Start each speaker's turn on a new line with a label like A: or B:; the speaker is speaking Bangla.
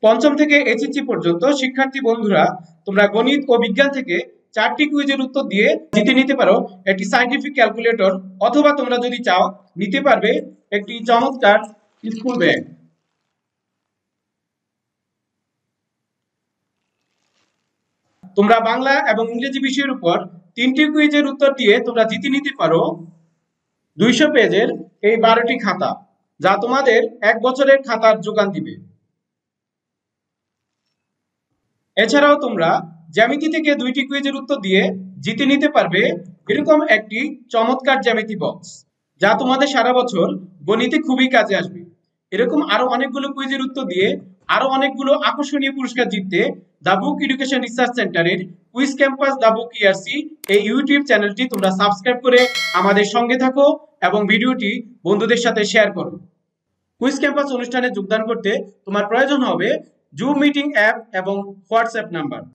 A: পঞ্চম থেকে এইচএসসি পর্যন্ত শিক্ষার্থী বন্ধুরা তোমরা গণিত ও বিজ্ঞান থেকে 4টি কুইজের উত্তর দিয়ে জিতে নিতে পারো একটি সায়েন্টিফিক ক্যালকুলেটর, অথবা তোমরা যদি চাও নিতে পারবে একটি চমৎকার স্কুল ব্যাগ। তোমরা বাংলা এবং ইংরেজি বিষয়ের উপর 3টি কুইজের উত্তর দিয়ে তোমরা জিতে নিতে পারো 200 পেজের এই 12টি খাতা, যা তোমাদের 1 বছরের খাতার যোগান দিবে। এছাড়াও তোমরা জ্যামিতি থেকে 2টি কুইজের উত্তর দিয়ে জিতে নিতে পারবে এরকম একটি চমৎকার জ্যামিতি বক্স, যা তোমাদের সারা বছর গণিতে খুবই কাজে আসবে। এরকম আরো অনেকগুলো কুইজের উত্তর দিয়ে আরো অনেকগুলো আকর্ষণীয় পুরস্কার জিততে দ্য বুক এডুকেশন রিসার্চ সেন্টারের quiz campus the book ERC এই ইউটিউব চ্যানেলটি তোমরা সাবস্ক্রাইব করে আমাদের সঙ্গে থাকো এবং ভিডিওটি বন্ধুদের সাথে শেয়ার করো। কুইজ ক্যাম্পাস অনুষ্ঠানে যোগদান করতে তোমার প্রয়োজন হবে জুম মিটিং অ্যাপ এবং হোয়াটসঅ্যাপ নাম্বার।